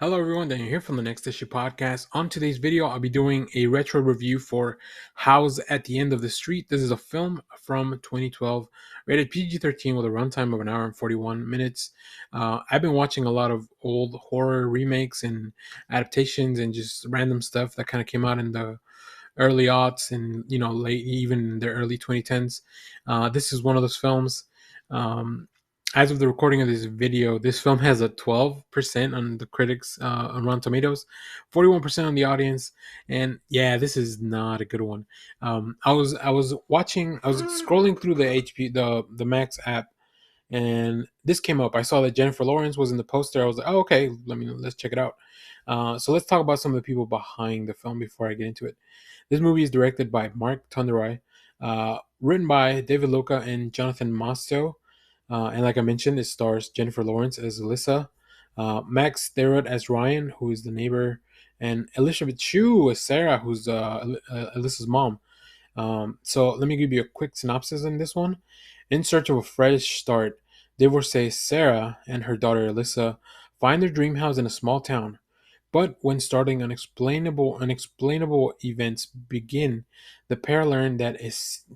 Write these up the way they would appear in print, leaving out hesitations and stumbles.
Hello, everyone. Daniel here from the Next Issue Podcast. On today's video, I'll be doing a retro review for House at the End of the Street. This is a film from 2012, rated PG-13 with a runtime of an hour and 41 minutes. I've been watching a lot of old horror remakes and adaptations and just random stuff that kind of came out in the early aughts and late even the early 2010s. This is one of those films. Um, as of the recording of this video, this film has a 12% on the critics on Rotten Tomatoes, 41% on the audience, and yeah, this is not a good one. I was scrolling through the the Max app, and this came up. I saw that Jennifer Lawrence was in the poster. I was like, oh, okay, let's check it out. So let's talk about some of the people behind the film before I get into it. This movie is directed by Mark Tonderai, written by David Loca and Jonathan Masto, and like I mentioned, it stars Jennifer Lawrence as Alyssa, Max Sterrett as Ryan, who is the neighbor, and Elizabeth Shue as Sarah, who's Alyssa's mom. So let me give you a quick synopsis in this one. In search of a fresh start, divorcee Sarah and her daughter Alyssa find their dream house in a small town. But when starting unexplainable events begin, the pair learn that a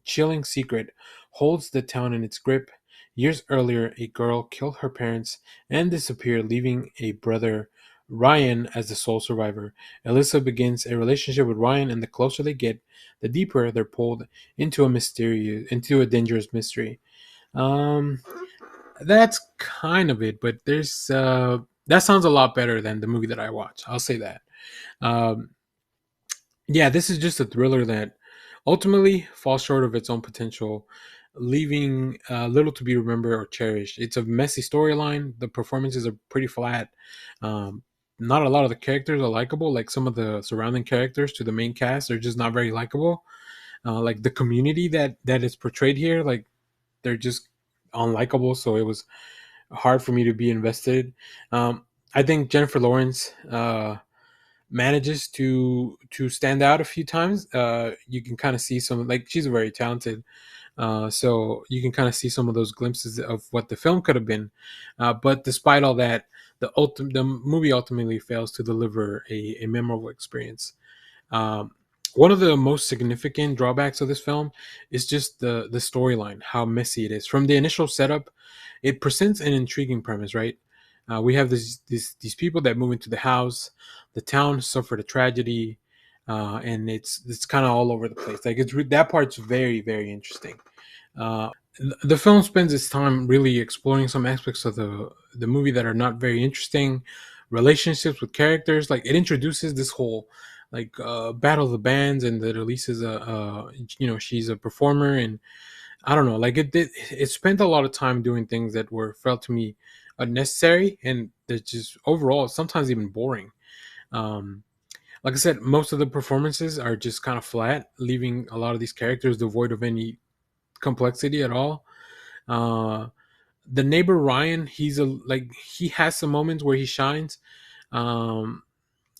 chilling secret holds the town in its grip. Years earlier, a girl killed her parents and disappeared, leaving a brother, Ryan, as the sole survivor. Alyssa begins a relationship with Ryan, and the closer they get, the deeper they're pulled into a dangerous mystery. Um, that's kind of it, but there's that sounds a lot better than the movie that I watched. I'll say that. Um, yeah, this is just a thriller that ultimately falls short of its own potential, leaving little to be remembered or cherished. It's a messy storyline. The performances are pretty flat. Um, Not a lot of the characters are likable. Like some of the surrounding characters to the main cast are just not very likable. Like the community that is portrayed here, like they're just unlikable. So it was hard for me to be invested. I think Jennifer Lawrence manages to stand out a few times. You can kind of see some, like, she's very talented, so you can kind of see some of those glimpses of what the film could have been. But despite all that, the movie ultimately fails to deliver a memorable experience. Um, One of the most significant drawbacks of this film is just the storyline, how messy it is. From the initial setup, it presents an intriguing premise, right? We have these people that move into the house. The town suffered a tragedy, and it's kind of all over the place. Like that part's very interesting. The film spends its time really exploring some aspects of the movie that are not very interesting. Relationships with characters, like it introduces this whole like battle of the bands, and that releases she's a performer, and I don't know, like it spent a lot of time doing things that were felt to me unnecessary, and they're just overall sometimes even boring. Um, like I said, most of the performances are just kind of flat, leaving a lot of these characters devoid of any complexity at all. Uh, the neighbor Ryan, he has some moments where he shines, um,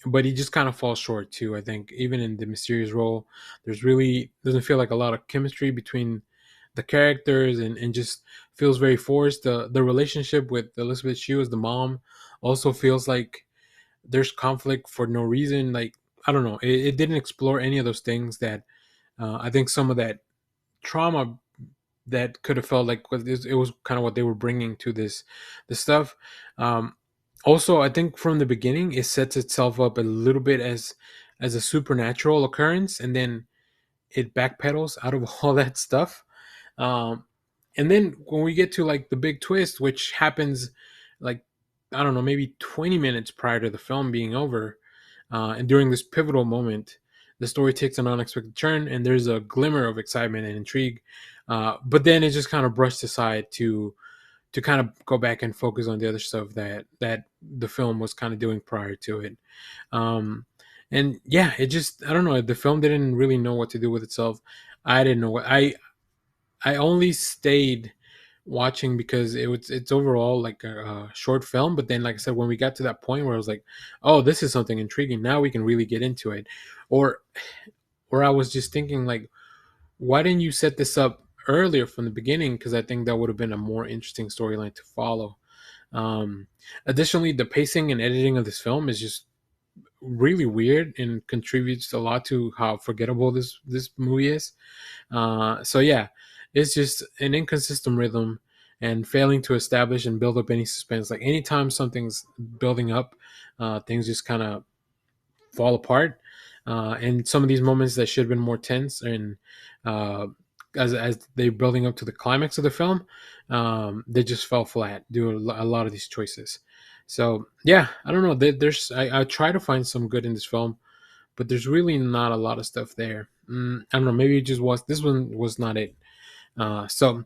but he just kind of falls short too. I think even in the mysterious role, there's really doesn't feel like a lot of chemistry between the characters, and just feels very forced. The relationship with Elizabeth Shue as the mom also feels like there's conflict for no reason. Like I don't know, it didn't explore any of those things that I think some of that trauma that could have felt like it was kind of what they were bringing to this stuff. Um, Also, I think from the beginning it sets itself up a little bit as a supernatural occurrence, and then it backpedals out of all that stuff. Um, and then when we get to like the big twist, which happens like I don't know, maybe 20 minutes prior to the film being over, and during this pivotal moment, the story takes an unexpected turn, and there's a glimmer of excitement and intrigue. But then it just kind of brushed aside to kind of go back and focus on the other stuff that the film was kind of doing prior to it. Um, and yeah, it just I don't know. The film didn't really know what to do with itself. I didn't know what I only stayed watching because it's overall like a short film. But then, like I said, when we got to that point where I was like, oh, this is something intriguing. Now we can really get into it. Or I was just thinking like, why didn't you set this up earlier from the beginning? Because I think that would have been a more interesting storyline to follow. Um, Additionally, the pacing and editing of this film is just really weird and contributes a lot to how forgettable this movie is. So yeah, it's just an inconsistent rhythm and failing to establish and build up any suspense. Like anytime something's building up, things just kind of fall apart. And some of these moments that should have been more tense and uh, as they're building up to the climax of the film, they just fell flat due to a lot of these choices. So yeah, I don't know. I try to find some good in this film, but there's really not a lot of stuff there. I don't know. Maybe it just was this one was not it. So,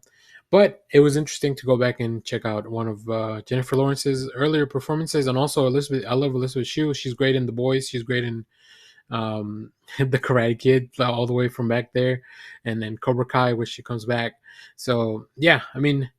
but it was interesting to go back and check out one of Jennifer Lawrence's earlier performances, and also Elizabeth. I love Elizabeth Shue. She's great in The Boys. She's great in the Karate Kid, all the way from back there, and then Cobra Kai, which she comes back. So yeah, I mean,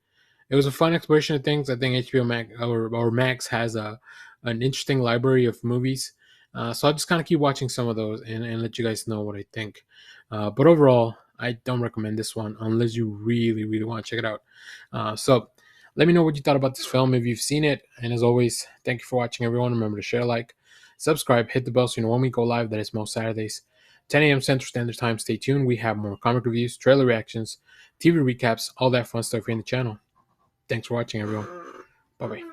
it was a fun exploration of things. I think HBO Max or Max has an interesting library of movies. So I'll just kind of keep watching some of those and let you guys know what I think. But overall, I don't recommend this one unless you really, really want to check it out. So let me know what you thought about this film if you've seen it. And as always, thank you for watching, everyone. Remember to share, like, subscribe, hit the bell so you know when we go live. That is most Saturdays, 10 a.m. Central Standard Time. Stay tuned. We have more comic reviews, trailer reactions, TV recaps, all that fun stuff here in the channel. Thanks for watching, everyone. Bye bye.